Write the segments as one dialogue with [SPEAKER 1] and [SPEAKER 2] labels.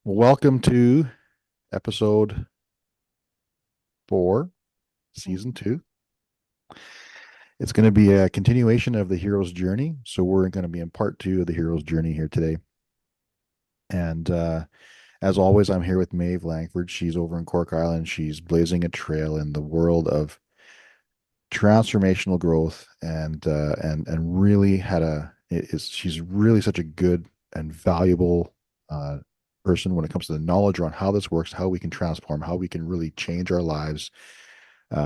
[SPEAKER 1] Welcome to episode 4, season 2. It's going to be a continuation of the hero's journey. So we're going to be in part 2 of the hero's journey here today. And as always, I'm here with Maeve Langford. She's over in Cork Island. She's blazing a trail in the world of transformational growth and really had a is she's really such a good and valuable uh, person when it comes to the knowledge around how this works, how we can transform, how we can really change our lives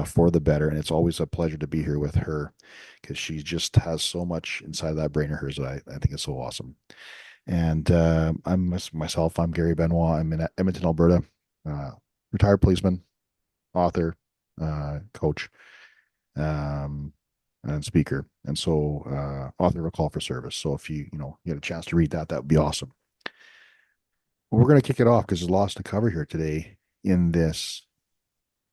[SPEAKER 1] for the better. And it's always a pleasure to be here with her because she just has so much inside of that brain of hers that I think is so awesome. And I'm Gary Benoit. I'm in Edmonton, Alberta, uh, retired policeman, author, coach, um, and speaker. And so, author of A Call for Service. So if you get a chance to read that, that would be awesome. Well, we're going to kick it off because there's lots to cover here today in this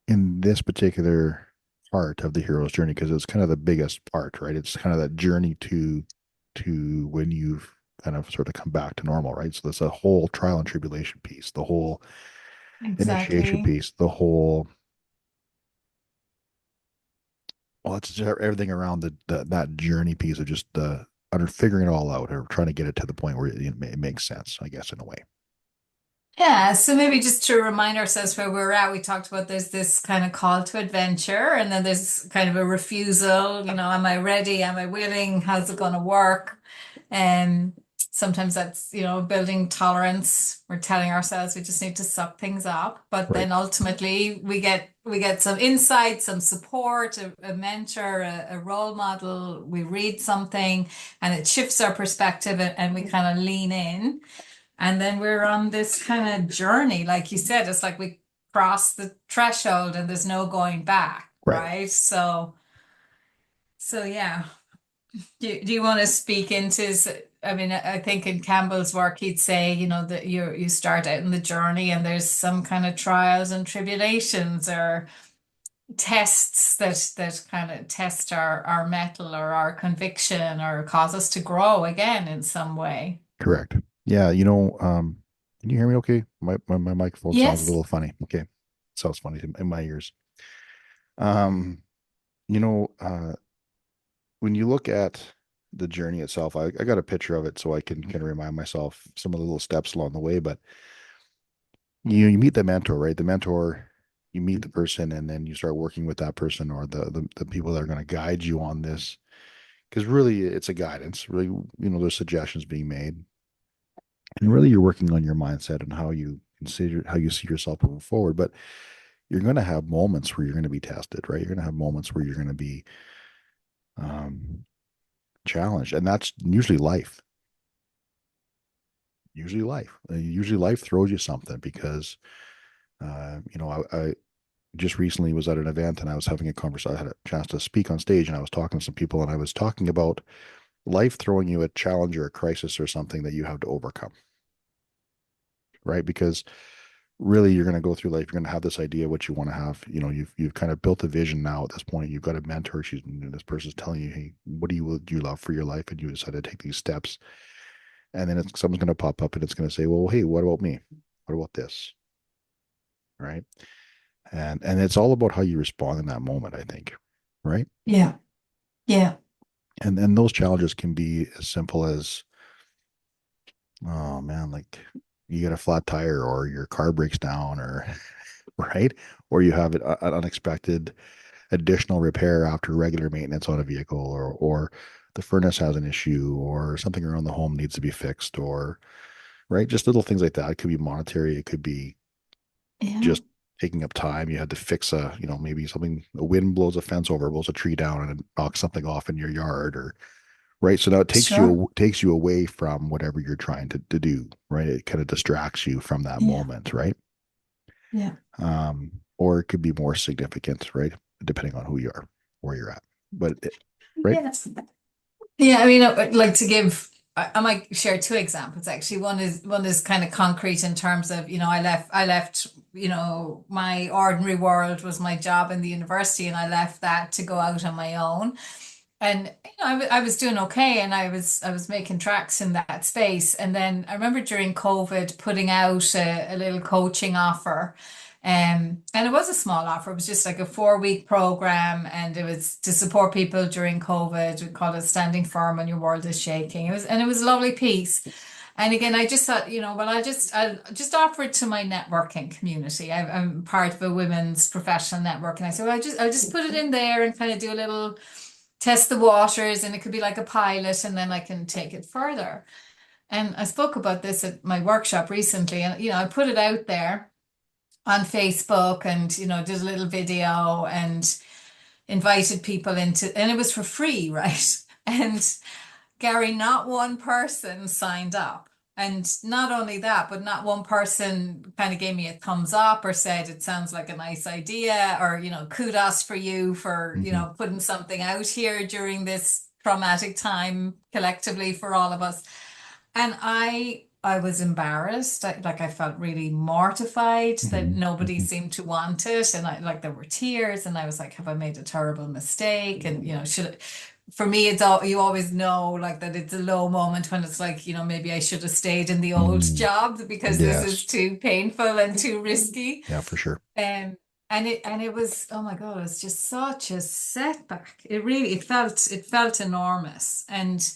[SPEAKER 1] in this particular part of the hero's journey because it's kind of the biggest part, right? It's kind of that journey to when you've kind of sort of come back to normal, right? So there's a whole trial and tribulation piece, the whole initiation
[SPEAKER 2] Exactly.
[SPEAKER 1] piece, the whole well, it's just everything around that journey piece of just the under figuring it all out or trying to get it to the point where it makes sense, I guess, in a way.
[SPEAKER 2] Yeah, so maybe just to remind ourselves where we're at, we talked about there's this kind of call to adventure, and then there's kind of a refusal, am I ready? Am I willing? How's it going to work? And sometimes that's, building tolerance. We're telling ourselves we just need to suck things up, but
[SPEAKER 1] Right.
[SPEAKER 2] then ultimately we get some insight, some support, a mentor, a role model. We read something, and it shifts our perspective, and we kind of lean in. And then we're on this kind of journey. Like you said, it's like we cross the threshold and there's no going back,
[SPEAKER 1] Right.
[SPEAKER 2] right? So yeah. Do you want to speak into, I mean, I think in Campbell's work, he'd say, that you start out in the journey and there's some kind of trials and tribulations or tests that kind of test our mettle or our conviction or cause us to grow again in some way.
[SPEAKER 1] Correct. Yeah, can you hear me okay? My microphone sounds a
[SPEAKER 2] Yes.
[SPEAKER 1] little funny. Okay. Sounds funny in my ears. Um, you know, when you look at the journey itself, I got a picture of it so I can kind of remind myself some of the little steps along the way. But you meet the mentor, right? The mentor, you meet the person, and then you start working with that person or the people that are going to guide you on this. Because really, it's a guidance. Really, there's suggestions being made, and really, you're working on your mindset and how you see yourself moving forward. But you're going to have moments where you're going to be tested, right? You're going to have moments where you're going to be um, challenged, and that's usually life. Usually life throws you something because I just recently was at an event and I was having a conversation. I had a chance to speak on stage and I was talking to some people and I was talking about life throwing you a challenge or a crisis or something that you have to overcome, right? Because really you're going to go through life, you're going to have this idea what you want to have. You've kind of built a vision now at this point. You've got a mentor. This person's telling you, hey, what do you love for your life? And you decide to take these steps. And then someone's going to pop up and it's going to say, well, hey, what about me? What about this? Right. And it's all about how you respond in that moment, I think. Right.
[SPEAKER 2] Yeah. Yeah.
[SPEAKER 1] And those challenges can be as simple as, oh man, like you get a flat tire or your car breaks down or right, or you have an unexpected additional repair after regular maintenance on a vehicle, or the furnace has an issue, or something around the home needs to be fixed, or right, just little things like that. It could be monetary, it could be
[SPEAKER 2] Yeah.
[SPEAKER 1] just taking up time. You had to fix maybe something, a wind blows a fence over, blows a tree down, and it knocks something off in your yard, or right. So now it
[SPEAKER 2] Sure.
[SPEAKER 1] takes you away from whatever you're trying to do, right? It kind of distracts you from that
[SPEAKER 2] Yeah.
[SPEAKER 1] moment, right?
[SPEAKER 2] Yeah.
[SPEAKER 1] Or it could be more significant, right? Depending on who you are, where you're at. Right?
[SPEAKER 2] Yes. Yeah, I mean, I'd like to give, I might share two examples actually. One is kind of concrete in terms of, I left, my ordinary world was my job in the university, and I left that to go out on my own. and I was doing okay, and I was making tracks in that space. And then I remember during COVID putting out a little coaching offer. And it was a small offer. It was just like a 4 week program, and it was to support people during COVID. We call it Standing Firm When Your World is Shaking. It was a lovely piece. And again, I just thought, well, I'll just offer it to my networking community. I'm part of a women's professional network, and I said, well, I'll just put it in there and kind of do a little test the waters, and it could be like a pilot, and then I can take it further. And I spoke about this at my workshop recently, and I put it out there on Facebook, and did a little video and invited people into, and it was for free, right? And Gary, not one person signed up. And not only that, but not one person kind of gave me a thumbs up or said it sounds like a nice idea, or, kudos for you for,
[SPEAKER 1] Hmm.
[SPEAKER 2] putting something out here during this traumatic time collectively for all of us. And I was embarrassed. I felt really mortified that
[SPEAKER 1] Hmm.
[SPEAKER 2] nobody
[SPEAKER 1] Hmm.
[SPEAKER 2] seemed to want it. And there were tears, and I was like, have I made a terrible mistake? And for me, it's all, you always know like that it's a low moment when it's like, maybe I should have stayed in the old
[SPEAKER 1] Hmm.
[SPEAKER 2] job because this is
[SPEAKER 1] Yes.
[SPEAKER 2] too painful and too risky.
[SPEAKER 1] Yeah, for sure.
[SPEAKER 2] Um, and it was, oh my God, it was just such a setback. It felt enormous. And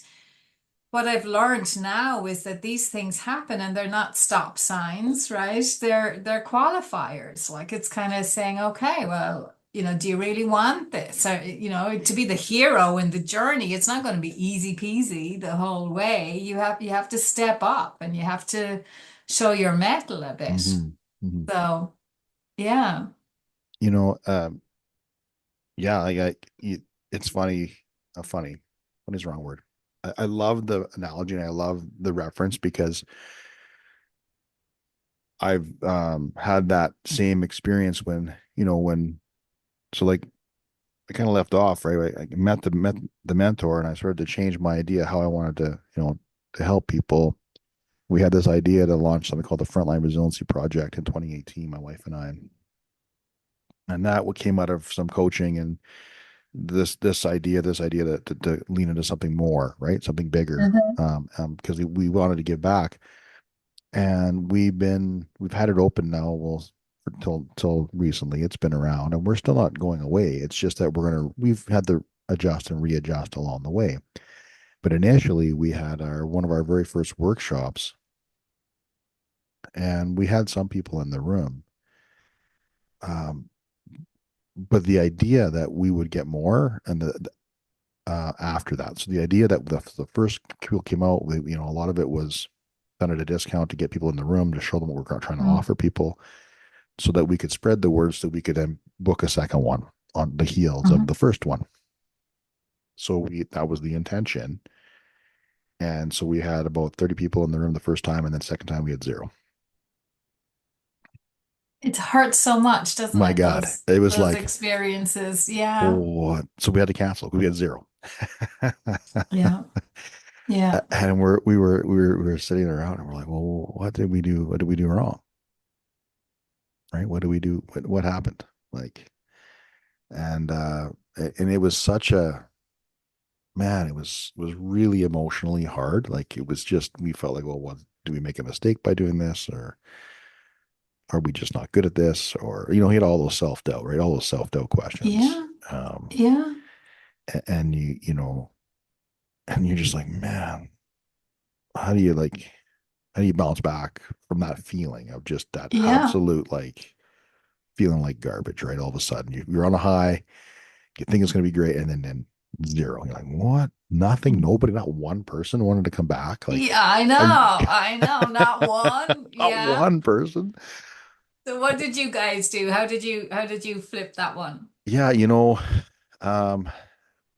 [SPEAKER 2] what I've learned now is that these things happen, and they're not stop signs, right? They're qualifiers. Like, it's kind of saying, okay, well, do you really want this? Or, to be the hero in the journey, it's not going to be easy peasy the whole way. You have to step up, and you have to show your mettle a bit.
[SPEAKER 1] Hmm. Hmm.
[SPEAKER 2] So, yeah.
[SPEAKER 1] You know, yeah, it's funny, funny. Funny is the wrong word. I love the analogy and I love the reference because I've had that same experience when, so like I kind of left off, right? I met the mentor and I started to change my idea how I wanted to, to help people. We had this idea to launch something called the Frontline Resiliency Project in 2018, my wife and I. And that what came out of some coaching and this idea to lean into something more, right? Something bigger.
[SPEAKER 2] Mhm.
[SPEAKER 1] Because we wanted to give back. And we've had it open now, well, till recently. It's been around and we're still not going away. It's just that we've had to adjust and readjust along the way. But initially we had our one of our very first workshops and we had some people in the room. Um, but the idea that we would get more and after that. So the idea that the first people came out, a lot of it was done at a discount to get people in the room to show them what we're trying to
[SPEAKER 2] Mm.
[SPEAKER 1] offer people so that we could spread the word so we could then book a second one on the heels of
[SPEAKER 2] Mhm.
[SPEAKER 1] the first one. So that was the intention. And so we had about 30 people in the room the first time, and then second time we had zero.
[SPEAKER 2] It hurts so much, doesn't
[SPEAKER 1] My
[SPEAKER 2] it?
[SPEAKER 1] God.
[SPEAKER 2] Those
[SPEAKER 1] It was
[SPEAKER 2] those
[SPEAKER 1] like,
[SPEAKER 2] experiences. Yeah.
[SPEAKER 1] oh, so we had to cancel. We had zero.
[SPEAKER 2] Yeah. Yeah.
[SPEAKER 1] And we were sitting around and we're like, well, what did we do? What did we do wrong? Right? What did we do? What happened? Like, and it was such a man, it was really emotionally hard. Like it was just we felt like, well, what do we make a mistake by doing this, or are we just not good at this, or he had all those self doubt, right? All those self doubt questions.
[SPEAKER 2] Yeah.
[SPEAKER 1] Um,
[SPEAKER 2] Yeah.
[SPEAKER 1] and and you're just like, man, how do you like, how do you bounce back from that feeling of just that
[SPEAKER 2] Yeah.
[SPEAKER 1] absolute like feeling like garbage, right? All of a sudden you're on a high, you think it's going to be great, and then zero. You're like, what? Nothing. Nobody, not one person wanted to come back. Like,
[SPEAKER 2] Yeah, I
[SPEAKER 1] are you
[SPEAKER 2] know. I know. Not one.
[SPEAKER 1] not
[SPEAKER 2] Yeah.
[SPEAKER 1] one person?
[SPEAKER 2] So what did you guys do? How did you flip that one?
[SPEAKER 1] Yeah, um,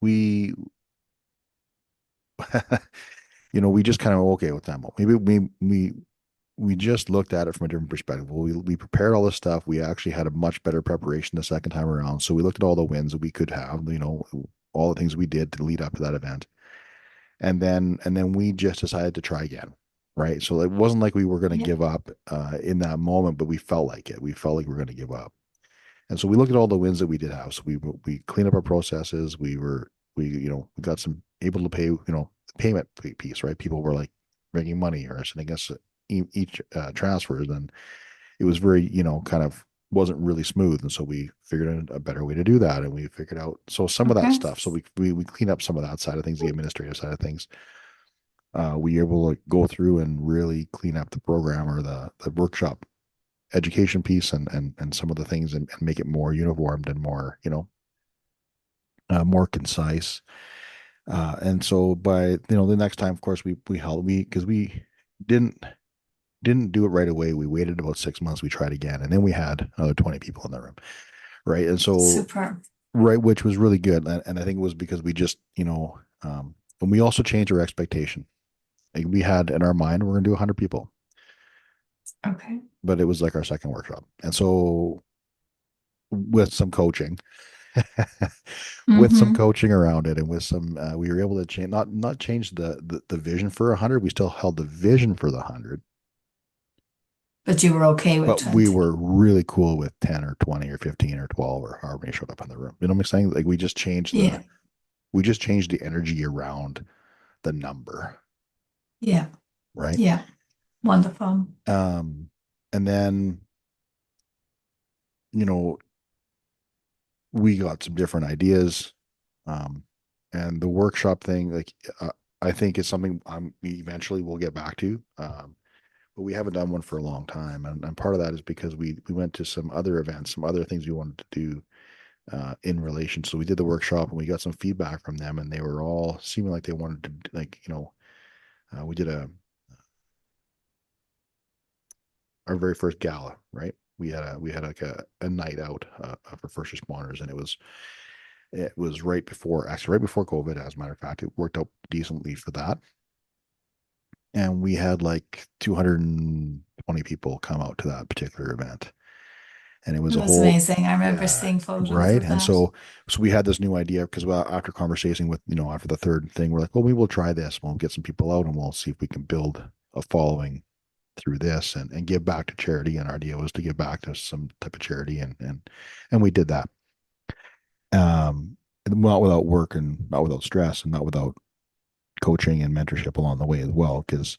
[SPEAKER 1] we, we just kind of okay with that. Maybe we just looked at it from a different perspective. Well, we prepared all this stuff. We actually had a much better preparation the second time around. So we looked at all the wins that we could have, all the things we did to lead up to that event. And then we just decided to try again. Right. So it wasn't like we were going to
[SPEAKER 2] Yeah.
[SPEAKER 1] give up in that moment, but we felt like it. We felt like we were going to give up. And so we looked at all the wins that we did have. So we cleaned up our processes. We were we got some able to pay, payment piece, right? People were like bringing money or sending us each transfers, and it was very, kind of wasn't really smooth. And so we figured out a better way to do that. And we figured out, so some of that
[SPEAKER 2] Okay.
[SPEAKER 1] stuff. So we clean up some of that side of things, the administrative side of things. We were able to go through and really clean up the program or the workshop education piece and some of the things and make it more uniformed and more, more concise. And so by, the next time, of course, we held, because we didn't, didn't do it right away. We waited about 6 months. We tried again, and then we had another 20 people in the room, right? And so,
[SPEAKER 2] Super.
[SPEAKER 1] right, which was really good. And I think it was because we just, and we also changed our expectation. Like we had in our mind, we're going to do 100 people,
[SPEAKER 2] Okay.
[SPEAKER 1] but it was like our second workshop. And so, with some coaching, with some
[SPEAKER 2] Mm-hmm.
[SPEAKER 1] coaching around it, and with some, we were able to change, not change the vision for 100. We still held the vision for the 100,
[SPEAKER 2] But you were okay with
[SPEAKER 1] but we
[SPEAKER 2] 20.
[SPEAKER 1] were really cool with 10 or 20 or 15 or 12 or however many showed up in the room. You know what I'm saying? Like
[SPEAKER 2] Yeah.
[SPEAKER 1] we just changed the energy around the number,
[SPEAKER 2] Yeah.
[SPEAKER 1] right?
[SPEAKER 2] Yeah. Wonderful.
[SPEAKER 1] Um, and then, you know, we got some different ideas. Um, and the workshop thing, like, I think is something we eventually will get back to. But we haven't done one for a long time. And part of that is because we went to some other events, some other things we wanted to do in relation. So we did the workshop and we got some feedback from them, and they were all seeming like they wanted to, like, we did our very first gala, right? We had like a night out for first responders, and it was right before, actually right before COVID. As a matter of fact, it worked out decently for that, and we had like 220 people come out to that particular event, and it was
[SPEAKER 2] It
[SPEAKER 1] a
[SPEAKER 2] was
[SPEAKER 1] whole,
[SPEAKER 2] amazing. I remember
[SPEAKER 1] yeah,
[SPEAKER 2] seeing photos
[SPEAKER 1] right.
[SPEAKER 2] of
[SPEAKER 1] And
[SPEAKER 2] that.
[SPEAKER 1] so we had this new idea because, well, after conversation with, after the third thing, we're like, well, we will try this. We'll get some people out and we'll see if we can build a following through this and give back to charity. And our idea was to give back to some type of charity, and we did that. Not without work and not without stress and not without coaching and mentorship along the way as well, because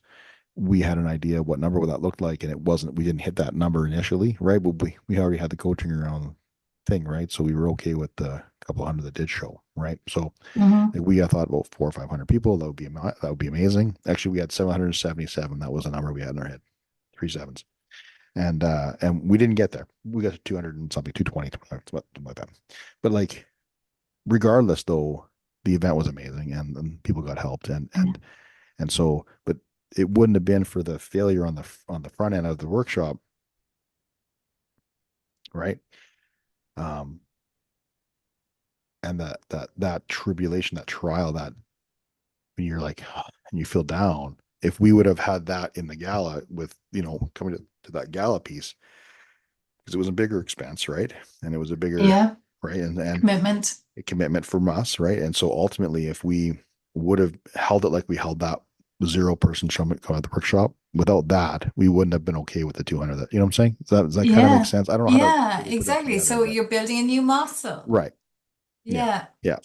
[SPEAKER 1] we had an idea what number that looked like, and we didn't hit that number initially, right? But we already had the coaching around thing, right? So we were okay with the couple hundred that did show, right? So
[SPEAKER 2] Mm-hmm.
[SPEAKER 1] like, we thought about 400 or 500 people. That would be amazing. Actually, we had 777. That was the number we had in our head, three sevens, and we didn't get there. We got to 200 and something, 220, something like that. But like, regardless, though, the event was amazing, and people got helped, and so, but it wouldn't have been for the failure on the front end of the workshop, right? Um, and that tribulation, that trial, that when you're like, and you feel down. If we would have had that in the gala with, coming to that gala piece, because it was a bigger expense, right? And it was a bigger,
[SPEAKER 2] Yeah.
[SPEAKER 1] right? And
[SPEAKER 2] Commitment.
[SPEAKER 1] a commitment from us, right? And so ultimately, if we would have held it like we held that 0 person show at the workshop, without that, we wouldn't have been okay with the 200. That, you know what I'm saying? Does that kind of make
[SPEAKER 2] Yeah.
[SPEAKER 1] sense? I don't know how to
[SPEAKER 2] Yeah,
[SPEAKER 1] really put that
[SPEAKER 2] exactly.
[SPEAKER 1] together,
[SPEAKER 2] So
[SPEAKER 1] but
[SPEAKER 2] you're building a new muscle.
[SPEAKER 1] right. Yeah.
[SPEAKER 2] Yeah.
[SPEAKER 1] Yeah.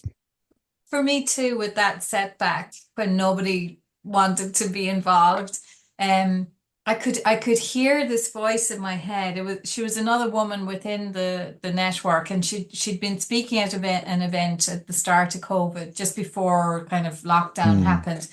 [SPEAKER 2] For me too, with that setback when nobody wanted to be involved, um, I could hear this voice in my head. She was another woman within the network, and she'd been speaking at an event at the start of COVID, just before kind of lockdown
[SPEAKER 1] Mm,
[SPEAKER 2] happened.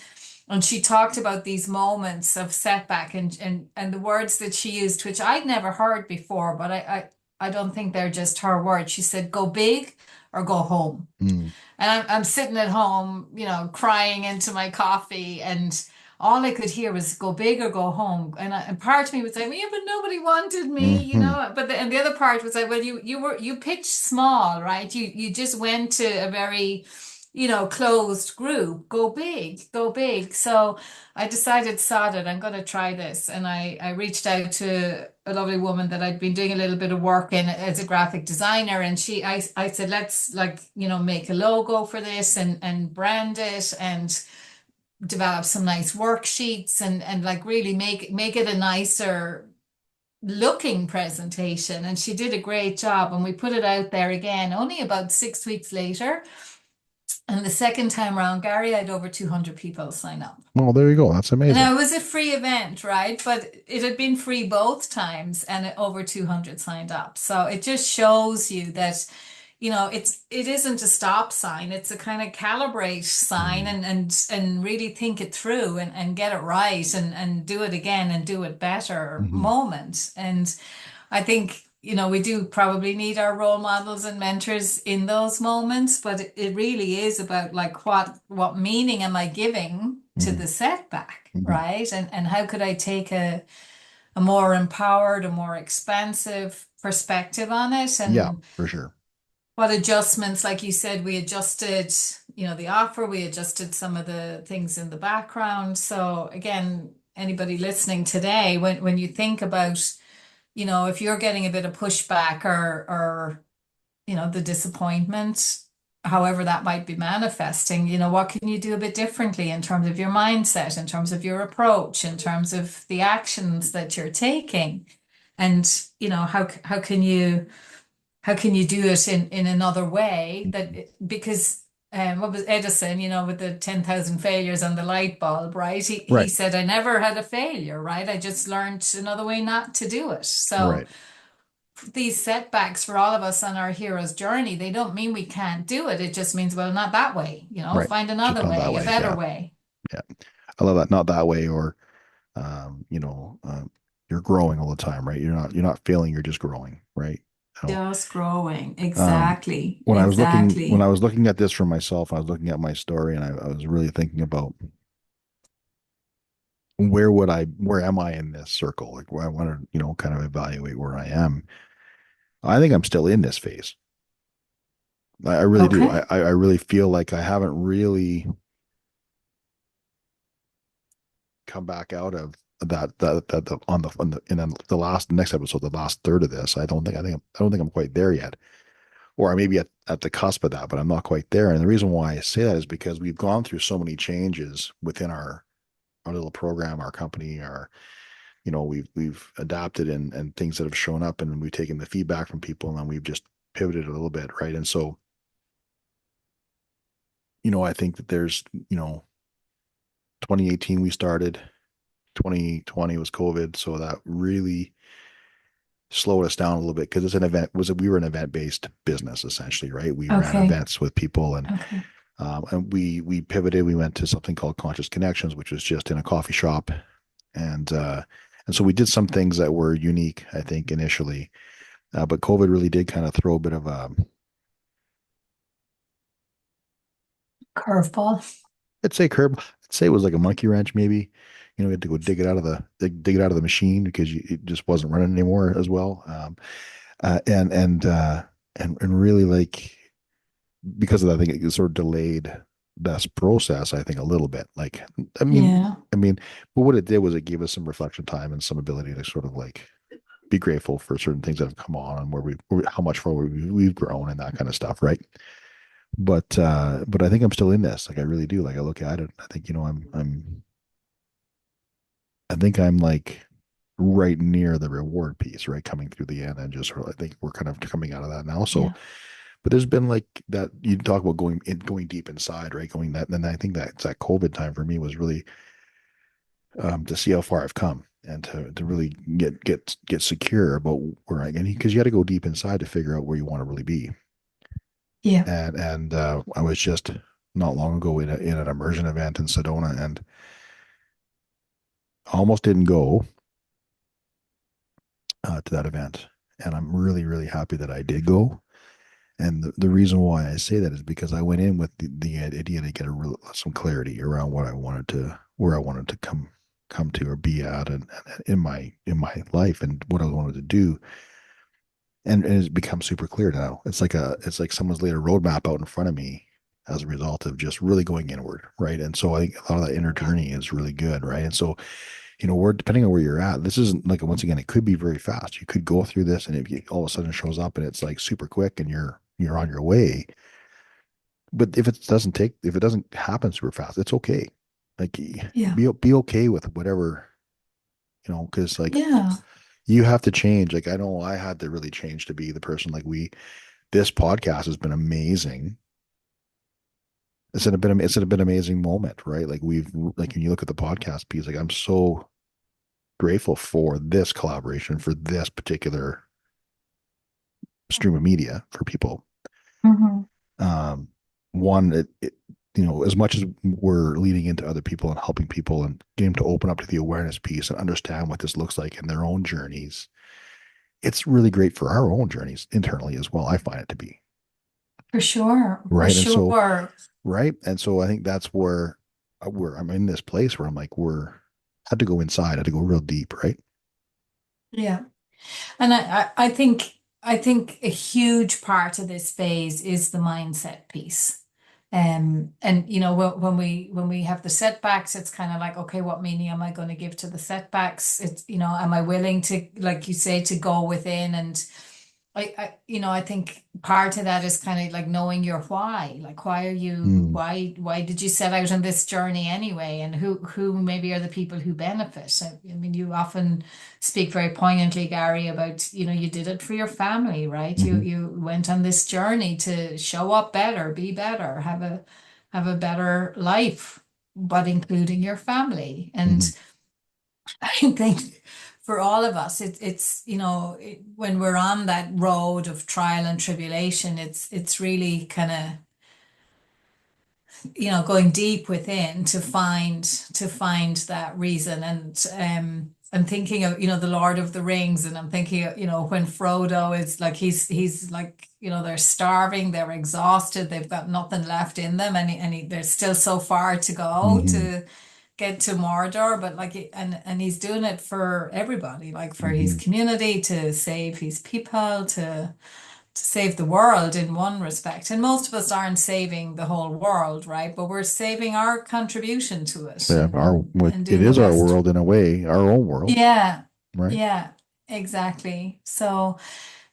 [SPEAKER 2] And she talked about these moments of setback and the words that she used, which I'd never heard before, but I don't think they're just her words. She said, go big or go home.
[SPEAKER 1] mm,
[SPEAKER 2] And I'm sitting at home, crying into my coffee, and all I could hear was go big or go home. And part of me was like, yeah, but nobody wanted me,
[SPEAKER 1] mm,
[SPEAKER 2] and the other part was like, well, you pitched small, right? You just went to a very, closed group. Go big, go big. So I decided, sod it, I'm going to try this. And I reached out to a lovely woman that I'd been doing a little bit of work in as a graphic designer. And I said, let's, like, make a logo for this and brand it and develop some nice worksheets and like really make it a nicer looking presentation. And she did a great job. And we put it out there again only about 6 weeks later. And the second time around, Gary, I had over 200 people sign up.
[SPEAKER 1] Well, there you go. That's amazing.
[SPEAKER 2] Now, it was a free event, right? But it had been free both times and over 200 signed up. So it just shows you that, it isn't a stop sign. It's a kind of calibrate sign
[SPEAKER 1] Mm,
[SPEAKER 2] and really think it through and get it right and do it again and do it better
[SPEAKER 1] mhm.
[SPEAKER 2] moment. And I think, we do probably need our role models and mentors in those moments, but it really is about like what meaning am I giving to
[SPEAKER 1] Mhm.
[SPEAKER 2] the setback,
[SPEAKER 1] Mhm.
[SPEAKER 2] right? And how could I take a more empowered, a more expansive perspective on it?
[SPEAKER 1] Yeah,
[SPEAKER 2] And
[SPEAKER 1] for sure.
[SPEAKER 2] what adjustments, like you said, we adjusted, the offer, we adjusted some of the things in the background. So again, anybody listening today, when you think about if you're getting a bit of pushback or the disappointment, however that might be manifesting, what can you do a bit differently in terms of your mindset, in terms of your approach, in terms of the actions that you're taking? And, how can you do it in another way
[SPEAKER 1] Mhm.
[SPEAKER 2] because what was Edison, with the 10,000 failures on the light bulb, right? He
[SPEAKER 1] Right,
[SPEAKER 2] said, I never had a failure, right? I just learned another way not to do it. So
[SPEAKER 1] right,
[SPEAKER 2] these setbacks for all of us on our hero's journey, they don't mean we can't do it. It just means, well, not that way,
[SPEAKER 1] right.
[SPEAKER 2] find
[SPEAKER 1] Just
[SPEAKER 2] another
[SPEAKER 1] not that
[SPEAKER 2] way, a
[SPEAKER 1] way.
[SPEAKER 2] better
[SPEAKER 1] Yeah,
[SPEAKER 2] way.
[SPEAKER 1] yeah. I love that. Not that way, or you're growing all the time, right? You're not failing. You're just growing, right? So,
[SPEAKER 2] Just growing.
[SPEAKER 1] um,
[SPEAKER 2] Exactly.
[SPEAKER 1] when I
[SPEAKER 2] Exactly.
[SPEAKER 1] was looking at this for myself, I was looking at my story, and I was really thinking about where am I in this circle? Like, where I want to, kind of evaluate where I am. I think I'm still in this phase. I really do. I,
[SPEAKER 2] Okay.
[SPEAKER 1] I I really feel like I haven't really come back out of that the in the next episode, the last third of this. I don't think I'm quite there yet, or I may be at the cusp of that, but I'm not quite there. And the reason why I say that is because we've gone through so many changes within our little program, our company, we've adapted and things that have shown up, and we've taken the feedback from people, and then we've just pivoted a little bit, right? And so, I think that there's, 2018 we started, 2020 was COVID, so that really slowed us down a little bit because we were an event based business essentially, right? We ran
[SPEAKER 2] Okay.
[SPEAKER 1] events with people, and
[SPEAKER 2] Okay.
[SPEAKER 1] we pivoted. We went to something called Conscious Connections, which was just in a coffee shop, and so we did some things that were unique, I think, initially. But COVID really did kind of throw a bit of a,
[SPEAKER 2] Curveball.
[SPEAKER 1] I'd say it was like a monkey wrench, maybe. We had to go dig it out of the machine because it just wasn't running anymore as well. Uh, and and uh, and really, like, because of that, I think it sort of delayed this process, I think, a little bit. Like, I mean,
[SPEAKER 2] Yeah.
[SPEAKER 1] I mean, but what it did was it gave us some reflection time and some ability to sort of like be grateful for certain things that have come on and how much forward we've grown and that kind of stuff, right? But I think I'm still in this. Like, I really do. Like, I look at it, I think, I think I'm like right near the reward piece, right? Coming through the end, and just sort of, I think we're kind of coming out of that now. So,
[SPEAKER 2] Yeah.
[SPEAKER 1] but there's been like that, you talk about going deep inside, right? Going that, and I think that COVID time for me was really to see how far I've come and to really get secure about where I get, because you got to go deep inside to figure out where you want to really be.
[SPEAKER 2] Yeah.
[SPEAKER 1] And I was just not long ago in an immersion event in Sedona, and almost didn't go to that event. And I'm really, really happy that I did go. And the reason why I say that is because I went in with the idea to get some clarity around where I wanted to come to or be at, and in my life, and what I wanted to do. And it's become super clear now. It's like someone's laid a roadmap out in front of me as a result of just really going inward, right? And so I think a lot of that inner journey is really good, right? And so, we're depending on where you're at. This isn't like, once again, it could be very fast. You could go through this, and all of a sudden shows up and it's like super quick, and you're on your way. But if it doesn't happen super fast, it's okay. Like,
[SPEAKER 2] Yeah.
[SPEAKER 1] be okay with whatever, because like
[SPEAKER 2] Yeah.
[SPEAKER 1] you have to change. Like, I know I had to really change to be the person, like, this podcast has been amazing it's been an amazing moment, right? Like like when you look at the podcast piece, like I'm so grateful for this collaboration for this particular stream of media for people.
[SPEAKER 2] Hmm.
[SPEAKER 1] Um, one, as much as we're leading into other people and helping people and getting them to open up to the awareness piece and understand what this looks like in their own journeys, it's really great for our own journeys internally as well. I find it to be
[SPEAKER 2] For sure, for
[SPEAKER 1] right, and so
[SPEAKER 2] sure.
[SPEAKER 1] right, and so I think that's where I'm in this place where I'm like we're had to go inside, had to go real deep, right?
[SPEAKER 2] Yeah. And I think a huge part of this phase is the mindset piece. And you know, when we have the setbacks, it's kind of like, okay, what meaning am I going to give to the setbacks? It's, you know, am I willing to, like you say, to go within and you know, I think part of that is kind of like knowing your why. Like,
[SPEAKER 1] Mm,
[SPEAKER 2] why did you set out on this journey anyway? And who maybe are the people who benefit? I mean, you often speak very poignantly, Gary, about, you know, you did it for your family, right?
[SPEAKER 1] hmm
[SPEAKER 2] You went on this journey to show up better, be better, have a better life, but including your family.
[SPEAKER 1] hmm
[SPEAKER 2] And I think for all of us, it's you know when we're on that road of trial and tribulation, it's really kind of you know going deep within to find that reason. And I'm thinking of you know the Lord of the Rings, and I'm thinking of, you know, when Frodo is like he's like you know they're starving, they're exhausted, they've got nothing left in them, there's still so far to go
[SPEAKER 1] hmm
[SPEAKER 2] to get to Mordor, but like and he's doing it for everybody, like for his
[SPEAKER 1] hmm
[SPEAKER 2] community, to save his people, to save the world in one respect. And most of us aren't saving the whole world, right? But we're saving our contribution to it
[SPEAKER 1] Yeah,
[SPEAKER 2] and
[SPEAKER 1] it
[SPEAKER 2] doing the
[SPEAKER 1] is our
[SPEAKER 2] best.
[SPEAKER 1] world in a way, our own world,
[SPEAKER 2] Yeah,
[SPEAKER 1] right?
[SPEAKER 2] yeah, exactly. So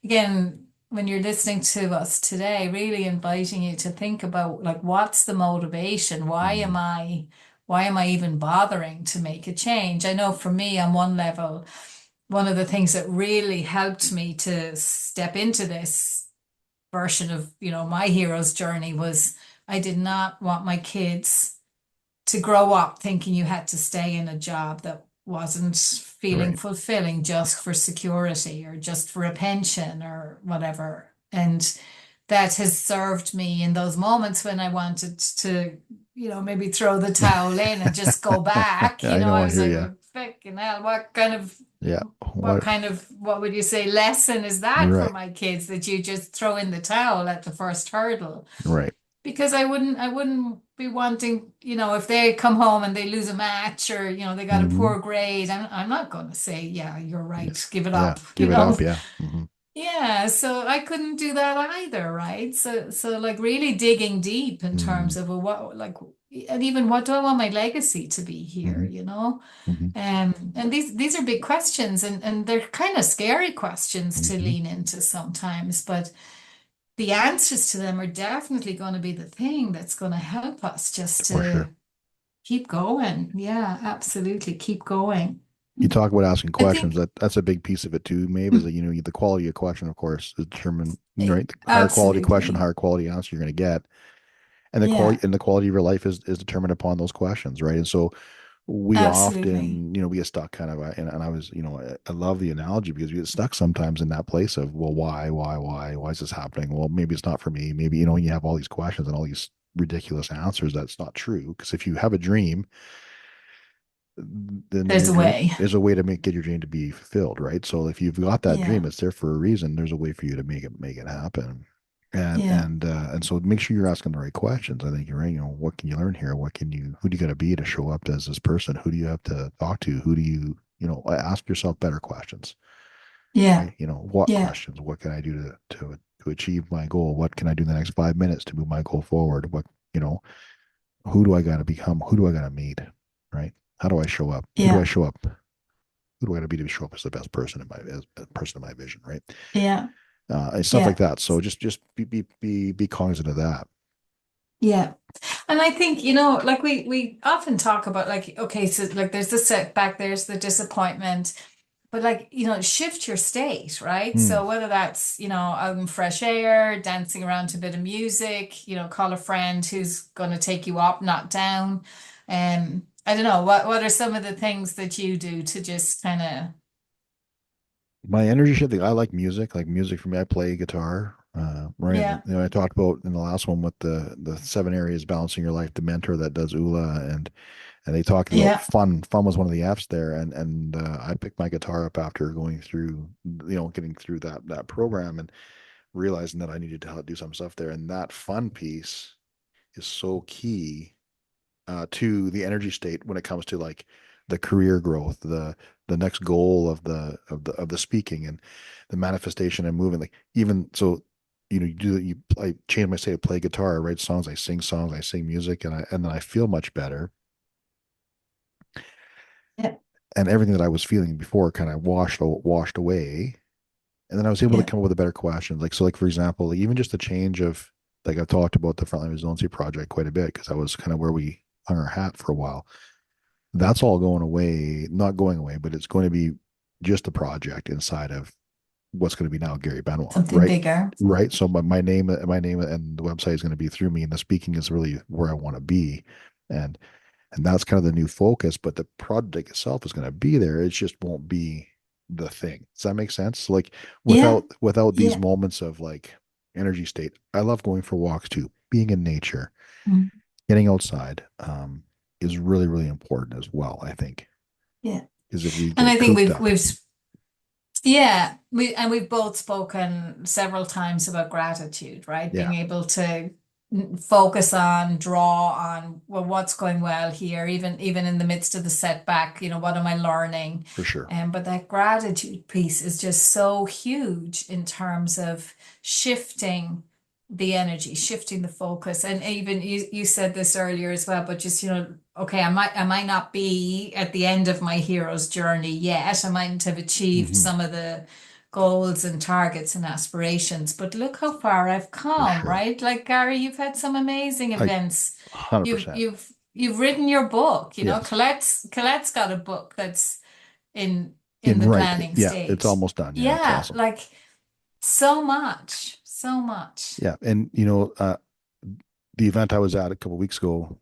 [SPEAKER 2] again, when you're listening to us today, really inviting you to think about like what's the motivation?
[SPEAKER 1] hmm
[SPEAKER 2] Why am I even bothering to make a change? I know for me on one level, one of the things that really helped me to step into this version of, you know, my hero's journey was I did not want my kids to grow up thinking you had to stay in a job that wasn't feeling
[SPEAKER 1] Right.
[SPEAKER 2] fulfilling just for security or just for a pension or whatever. And that has served me in those moments when I wanted to, you know, maybe throw the towel in and just go back. You
[SPEAKER 1] I
[SPEAKER 2] know,
[SPEAKER 1] know,
[SPEAKER 2] I
[SPEAKER 1] I
[SPEAKER 2] was
[SPEAKER 1] hear
[SPEAKER 2] like,
[SPEAKER 1] you.
[SPEAKER 2] well, fucking hell,
[SPEAKER 1] Yeah. What?
[SPEAKER 2] what would you say lesson is that for
[SPEAKER 1] Right.
[SPEAKER 2] my kids that you just throw in the towel at the first hurdle?
[SPEAKER 1] Right.
[SPEAKER 2] Because I wouldn't be wanting, you know, if they come home and they lose a match or, you know, they got a
[SPEAKER 1] hmm
[SPEAKER 2] poor grade, I'm not going to say, yeah, you're
[SPEAKER 1] Yeah.
[SPEAKER 2] right, give it
[SPEAKER 1] Yeah.
[SPEAKER 2] up, you
[SPEAKER 1] Give it up.
[SPEAKER 2] know.
[SPEAKER 1] Yeah.
[SPEAKER 2] Yeah, so I couldn't do that either, right? So like really digging deep in
[SPEAKER 1] hmm
[SPEAKER 2] terms of well, what like and even what do I want my legacy to be here,
[SPEAKER 1] hmm
[SPEAKER 2] you know?
[SPEAKER 1] hmm
[SPEAKER 2] And these are big questions and they're kind of scary questions to
[SPEAKER 1] hmm
[SPEAKER 2] lean into sometimes, but the answers to them are definitely going to be the thing that's going to help us just
[SPEAKER 1] For
[SPEAKER 2] to
[SPEAKER 1] sure.
[SPEAKER 2] keep going. Yeah, absolutely. Keep going.
[SPEAKER 1] You talk about asking
[SPEAKER 2] I
[SPEAKER 1] questions.
[SPEAKER 2] think,
[SPEAKER 1] That's a big piece of it too. Maybe is that the quality of question, of course, is determined. Right, the higher quality question,
[SPEAKER 2] absolutely.
[SPEAKER 1] higher quality answer you're going to get,
[SPEAKER 2] Yeah,
[SPEAKER 1] and the quality of your life is determined upon those questions, right? And so we
[SPEAKER 2] absolutely.
[SPEAKER 1] often, we get stuck kind of, and I was, I love the analogy because we get stuck sometimes in that place of, well, why is this happening? Well, maybe it's not for me. Maybe, you have all these questions and all these ridiculous answers. That's not true. Because if you have a dream, then
[SPEAKER 2] There's
[SPEAKER 1] your
[SPEAKER 2] a
[SPEAKER 1] dream
[SPEAKER 2] way.
[SPEAKER 1] is a way to get your dream to be fulfilled, right? So if you've got that dream,
[SPEAKER 2] Yeah,
[SPEAKER 1] it's there for a reason. There's a way for you to make it happen.
[SPEAKER 2] yeah,
[SPEAKER 1] And so make sure you're asking the right questions. I think you're right. What can you learn here? Who do you got to be to show up as this person? Who do you have to talk to? Who do you, ask yourself better questions,
[SPEAKER 2] yeah,
[SPEAKER 1] right? What
[SPEAKER 2] yeah,
[SPEAKER 1] questions? What can I do to achieve my goal? What can I do in the next 5 minutes to move my goal forward? You know, who do I got to become? Who do I got to meet? Right? How do I show up? Who do I
[SPEAKER 2] yeah,
[SPEAKER 1] show up? Who do I got to be to show up as the best person as the person in my vision? Right?
[SPEAKER 2] yeah,
[SPEAKER 1] And stuff like
[SPEAKER 2] yeah,
[SPEAKER 1] that. So just be cognizant of that.
[SPEAKER 2] yeah. And I think, you know, like we often talk about like, okay, so like there's the setback, there's the disappointment. but like, shift your state, right?
[SPEAKER 1] Hmm.
[SPEAKER 2] So whether that's, out in fresh air, dancing around to a bit of music, call a friend who's going to take you up, not down. I don't know, what are some of the things that you do to just kind of,
[SPEAKER 1] My energy shift, I like music for me. I play guitar. Right.
[SPEAKER 2] yeah,
[SPEAKER 1] I talked about in the last one with the 7 areas balancing your life, the mentor that does ULA, and they talked about
[SPEAKER 2] yeah,
[SPEAKER 1] fun. Fun was one of the F's there, and I picked my guitar up after going through, getting through that program and realizing that I needed to do some stuff there. And that fun piece is so key to the energy state when it comes to like the career growth, the next goal of the speaking and the manifestation and moving. Like even so, I change my state to play guitar, I write songs, I sing music, and then I feel much better.
[SPEAKER 2] yeah,
[SPEAKER 1] And everything that I was feeling before kind of washed away. And then I was able to
[SPEAKER 2] yeah,
[SPEAKER 1] come up with a better question. Like so, like for example, like even just a change of like I've talked about the Frontline Resiliency Project quite a bit because that was kind of where we hung our hat for a while. That's all going away, not going away, but it's going to be just a project inside of what's going to be now Gary Benoit,
[SPEAKER 2] something
[SPEAKER 1] right?
[SPEAKER 2] bigger.
[SPEAKER 1] Right. So my name and the website is going to be through me, and the speaking is really where I want to be, and and that's kind of the new focus. But the project itself is going to be there. It just won't be the thing. Does that make sense? Like
[SPEAKER 2] Yeah,
[SPEAKER 1] without these
[SPEAKER 2] yeah.
[SPEAKER 1] moments of like energy state, I love going for walks too, being in nature,
[SPEAKER 2] Mm.
[SPEAKER 1] getting outside, is really really important as well. I think
[SPEAKER 2] Yeah.
[SPEAKER 1] because if we
[SPEAKER 2] And I
[SPEAKER 1] get
[SPEAKER 2] think
[SPEAKER 1] cooped
[SPEAKER 2] we've
[SPEAKER 1] up,
[SPEAKER 2] we've yeah, we've both spoken several times about gratitude, right?
[SPEAKER 1] yeah,
[SPEAKER 2] Being able to focus on, draw on, well, what's going well here, even in the midst of the setback, what am I learning?
[SPEAKER 1] for sure.
[SPEAKER 2] But that gratitude piece is just so huge in terms of shifting the energy, shifting the focus. And even you said this earlier as well, but just, okay, I might not be at the end of my hero's journey yet. I mightn't have achieved
[SPEAKER 1] Hmm.
[SPEAKER 2] some of the goals and targets and aspirations, but look how far I've
[SPEAKER 1] For
[SPEAKER 2] come,
[SPEAKER 1] sure.
[SPEAKER 2] right? Like Gary, you've had some amazing
[SPEAKER 1] I
[SPEAKER 2] events. You've
[SPEAKER 1] 100%.
[SPEAKER 2] you've you've written your book,
[SPEAKER 1] Yes.
[SPEAKER 2] Colette's got a book that's in
[SPEAKER 1] In
[SPEAKER 2] the
[SPEAKER 1] right.
[SPEAKER 2] planning
[SPEAKER 1] Yeah, it's
[SPEAKER 2] stage.
[SPEAKER 1] almost done. Yeah, it's
[SPEAKER 2] Yeah,
[SPEAKER 1] awesome.
[SPEAKER 2] like so much, so much.
[SPEAKER 1] Yeah, and the event I was at a couple of weeks ago,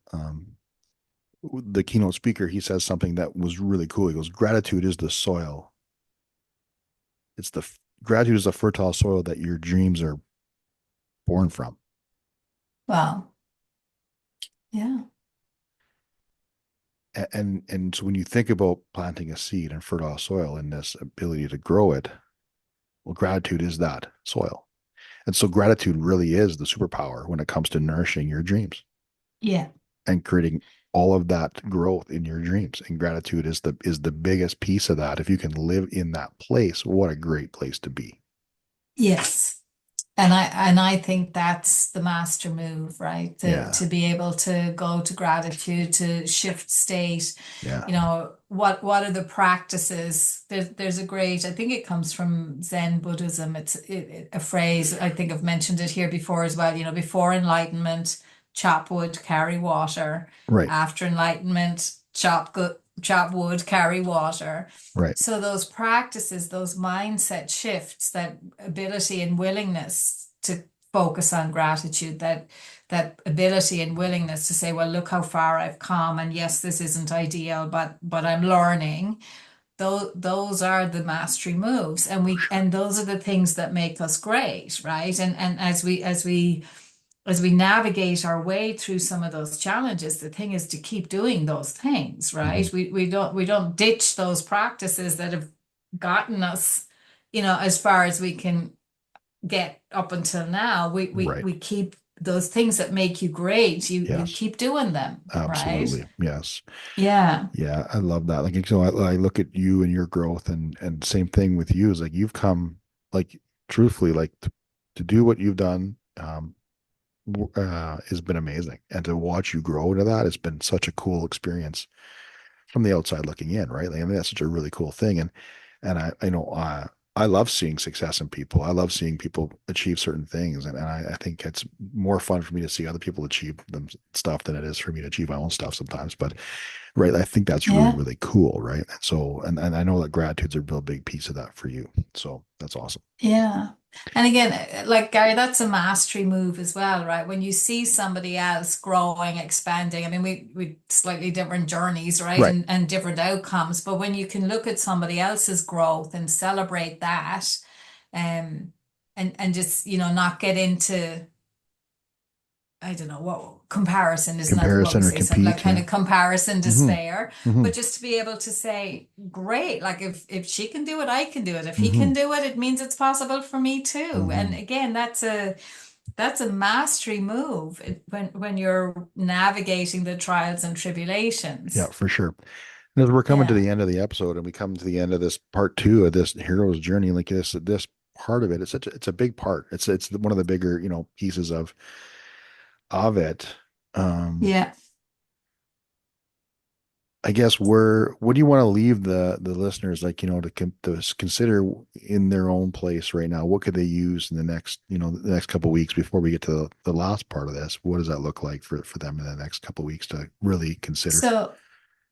[SPEAKER 1] the keynote speaker, he says something that was really cool. He goes, "Gratitude is the soil. It's the gratitude is the fertile soil that your dreams are born from."
[SPEAKER 2] Wow. Yeah.
[SPEAKER 1] And so when you think about planting a seed in fertile soil and this ability to grow it, well, gratitude is that soil. And so gratitude really is the superpower when it comes to nourishing your dreams
[SPEAKER 2] Yeah.
[SPEAKER 1] and creating all of that growth in your dreams. And gratitude is the biggest piece of that. If you can live in that place, what a great place to be.
[SPEAKER 2] Yes. And I think that's the master move, right? To
[SPEAKER 1] Yeah.
[SPEAKER 2] be able to go to gratitude, to shift state.
[SPEAKER 1] Yeah.
[SPEAKER 2] What are the practices? There's a great, I think it comes from Zen Buddhism. A phrase, I think I've mentioned it here before as well. Before enlightenment, chop wood, carry water.
[SPEAKER 1] Right.
[SPEAKER 2] After enlightenment, chop wood, carry water.
[SPEAKER 1] Right.
[SPEAKER 2] So those practices, those mindset shifts, that ability and willingness to focus on gratitude, that ability and willingness to say, well, look how far I've come, and yes, this isn't ideal, but I'm learning. Those are the mastery moves, and those are the things that make us great, right? And as we navigate our way through some of those challenges, the thing is to keep doing those things,
[SPEAKER 1] Hmm.
[SPEAKER 2] right? We don't ditch those practices that have gotten us, as far as we can get up until now. We we
[SPEAKER 1] Right.
[SPEAKER 2] we keep those things that make you great. You
[SPEAKER 1] Yes.
[SPEAKER 2] keep doing them, right?
[SPEAKER 1] Absolutely. Yes.
[SPEAKER 2] Yeah.
[SPEAKER 1] Yeah. I love that. Like, so I look at you and your growth and same thing with you is like you've come like truthfully, like to do what you've done, has been amazing. And to watch you grow into that, it's been such a cool experience from the outside looking in, right? Like, I mean, that's such a really cool thing. And I know, I love seeing success in people. I love seeing people achieve certain things, and I think it's more fun for me to see other people achieve them stuff than it is for me to achieve my own stuff sometimes. But right, I think that's really,
[SPEAKER 2] Yeah.
[SPEAKER 1] really cool, right? And so, and I know that gratitude's a real big piece of that for you. So that's awesome.
[SPEAKER 2] Yeah. And again, like Gary, that's a mastery move as well, right? When you see somebody else growing, expanding, I mean, we slightly different journeys, right?
[SPEAKER 1] Right.
[SPEAKER 2] And different outcomes. But when you can look at somebody else's growth and celebrate that, um, and just, not get into I don't know what comparison isn't that what we
[SPEAKER 1] Comparison or
[SPEAKER 2] say, something like
[SPEAKER 1] compete.
[SPEAKER 2] kind
[SPEAKER 1] Yeah.
[SPEAKER 2] of comparison
[SPEAKER 1] Hmm.
[SPEAKER 2] despair,
[SPEAKER 1] Hmm.
[SPEAKER 2] but just to be able to say, great, like if she can do it, I can do it. If he
[SPEAKER 1] Hmm.
[SPEAKER 2] can do it, it means it's possible for me too. And
[SPEAKER 1] Hmm.
[SPEAKER 2] again, that's a mastery move when you're navigating the trials and
[SPEAKER 1] Yeah,
[SPEAKER 2] tribulations.
[SPEAKER 1] for sure. And as we're coming to
[SPEAKER 2] Yeah.
[SPEAKER 1] the end of the episode and we come to the end of this part two of this hero's journey, like this part of it, it's a big part. It's one of the bigger, pieces of it. Um,
[SPEAKER 2] Yeah.
[SPEAKER 1] I guess what do you want to leave the listeners like, to consider in their own place right now? What could they use in the next couple of weeks before we get to the last part of this? What does that look like for them in the next couple of weeks to really consider?
[SPEAKER 2] So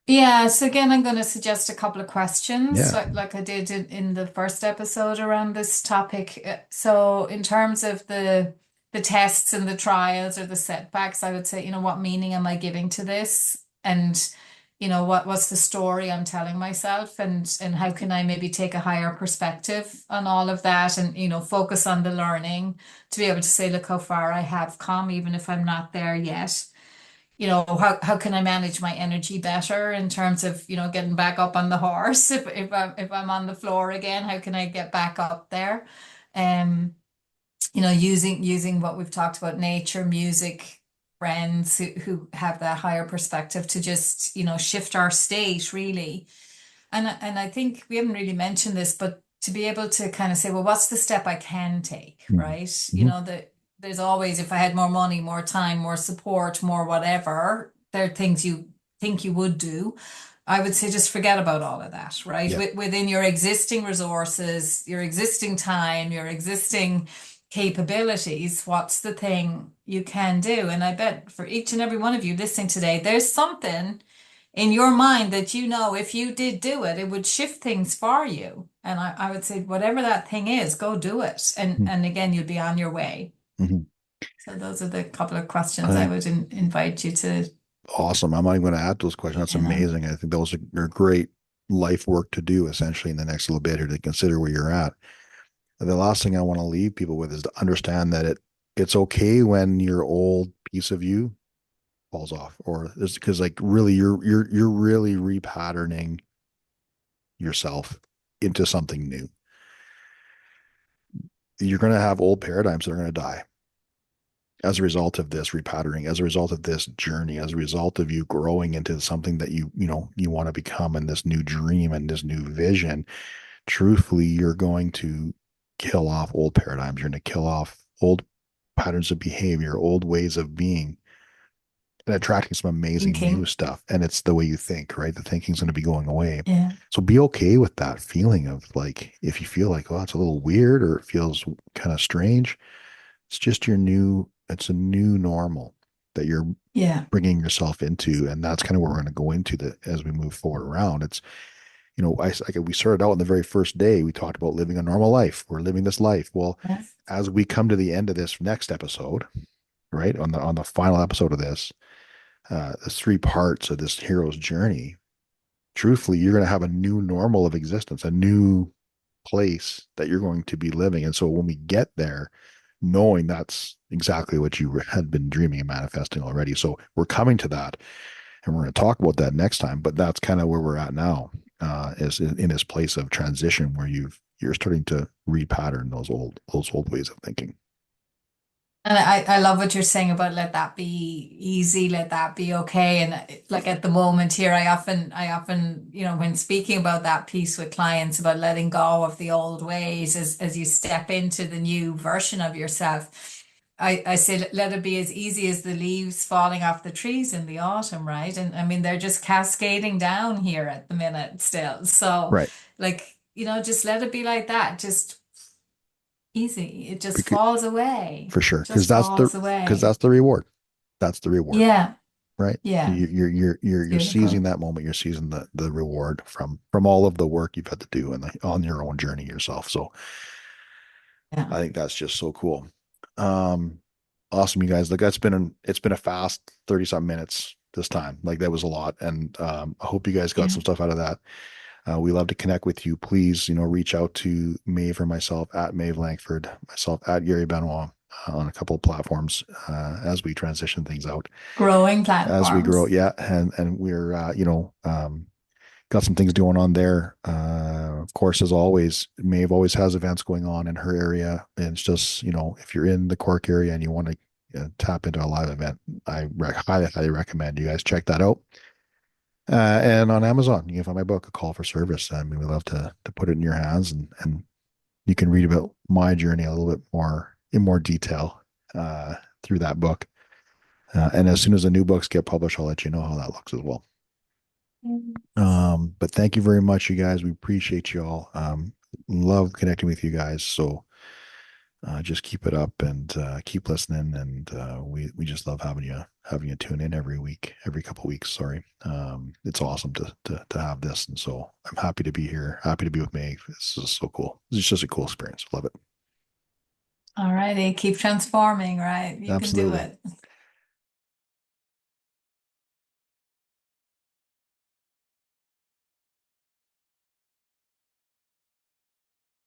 [SPEAKER 2] yeah, so again, I'm going to suggest a couple of questions,
[SPEAKER 1] Yeah.
[SPEAKER 2] like I did in the first episode around this topic. So, in terms of the tests and the trials or the setbacks, I would say, what meaning am I giving to this? And, what's the story I'm telling myself? And how can I maybe take a higher perspective on all of that and, focus on the learning to be able to say, look how far I have come, even if I'm not there yet. How can I manage my energy better in terms of, getting back up on the horse if I'm on the floor again, how can I get back up there? Um, using what we've talked about, nature, music, friends who have that higher perspective to just, shift our state really. And I think we haven't really mentioned this, but to be able to kind of say, well, what's the step I can take,
[SPEAKER 1] Mhm.
[SPEAKER 2] right?
[SPEAKER 1] Mhm.
[SPEAKER 2] That there's always, if I had more money, more time, more support, more whatever, there are things you think you would do. I would say just forget about all of that, right?
[SPEAKER 1] Yeah.
[SPEAKER 2] Within your existing resources, your existing time, your existing capabilities, what's the thing you can do? And I bet for each and every one of you listening today, there's something in your mind that if you did do it, it would shift things for you. And I would say, whatever that thing is, go do it. And
[SPEAKER 1] Mhm.
[SPEAKER 2] and again, you'd be on your way.
[SPEAKER 1] Mhm.
[SPEAKER 2] So those are the couple of
[SPEAKER 1] I
[SPEAKER 2] questions I
[SPEAKER 1] think
[SPEAKER 2] would invite you to,
[SPEAKER 1] awesome. I'm not even going to add those questions. That's
[SPEAKER 2] you know.
[SPEAKER 1] amazing. I think those are great life work to do essentially in the next little bit here to consider where you're at. The last thing I want to leave people with is to understand that it's okay when your old piece of you falls off, or it's because like really you're really repatterning yourself into something new. You're going to have old paradigms that are going to die as a result of this repatterning, as a result of this journey, as a result of you growing into something that you want to become and this new dream and this new vision. Truthfully, you're going to kill off old paradigms. You're going to kill off old patterns of behavior, old ways of being, and attracting some amazing new
[SPEAKER 2] Thinking.
[SPEAKER 1] stuff. And it's the way you think, right? The thinking's going to be going away.
[SPEAKER 2] Yeah.
[SPEAKER 1] So be okay with that feeling of like, if you feel like, oh, it's a little weird or it feels kind of strange, it's just it's a new normal that you're
[SPEAKER 2] Yeah.
[SPEAKER 1] bringing yourself into. And that's kind of where we're going to go into as we move forward around. We started out on the very first day, we talked about living a normal life. We're living this life. Well,
[SPEAKER 2] Yeah.
[SPEAKER 1] as we come to the end of this next episode, right, on the final episode of the three parts of this hero's journey, truthfully, you're going to have a new normal of existence, a new place that you're going to be living. And so when we get there, knowing that's exactly what you had been dreaming and manifesting already. So we're coming to that, and we're going to talk about that next time. But that's kind of where we're at now, is in this place of transition where you're starting to repattern those old ways of thinking.
[SPEAKER 2] And I love what you're saying about let that be easy, let that be okay. And like at the moment here, I often, when speaking about that piece with clients about letting go of the old ways as you step into the new version of yourself, I say let it be as easy as the leaves falling off the trees in the autumn, right? And I mean, they're just cascading down here at the minute still. So,
[SPEAKER 1] Right.
[SPEAKER 2] like, just let it be like that. Just easy. It just
[SPEAKER 1] Bec-
[SPEAKER 2] falls away.
[SPEAKER 1] For sure, because
[SPEAKER 2] Just falls away.
[SPEAKER 1] that's the reward. That's the reward,
[SPEAKER 2] Yeah.
[SPEAKER 1] right?
[SPEAKER 2] Yeah.
[SPEAKER 1] You're seizing
[SPEAKER 2] Beautiful.
[SPEAKER 1] that moment. You're seizing the reward from all of the work you've had to do and on your own journey yourself. So
[SPEAKER 2] Yeah.
[SPEAKER 1] I think that's just so cool. Um, awesome, you guys. Like it's been a fast 30 some minutes this time. Like that was a lot, and I hope you guys got
[SPEAKER 2] Yeah.
[SPEAKER 1] some stuff out of that. We love to connect with you. Please, reach out to Maeve or myself at Maeve Langford, myself at Gary Benoit on a couple of platforms as we transition things out,
[SPEAKER 2] Growing
[SPEAKER 1] as we grow.
[SPEAKER 2] platforms.
[SPEAKER 1] Yeah, and we're got some things going on there. Of course, as always, Maeve always has events going on in her area, and it's just if you're in the Cork area and you want to tap into a live event, highly recommend you guys check that out. And on Amazon, you can find my book, A Call for Service. I mean, we love to put it in your hands, and you can read about my journey a little bit more in more detail through that book. And as soon as the new books get published, I'll let you know how that looks as well. But thank you very much, you guys. We appreciate you all. Love connecting with you guys. So just keep it up and keep listening. And we just love having you tune in every week, every couple of weeks. Sorry, it's awesome to have this, and so I'm happy to be here. Happy to be with Meg. This is so cool. It's just a cool experience. Love it.
[SPEAKER 2] All righty. Keep transforming, right? You can do
[SPEAKER 1] Absolutely.
[SPEAKER 2] it.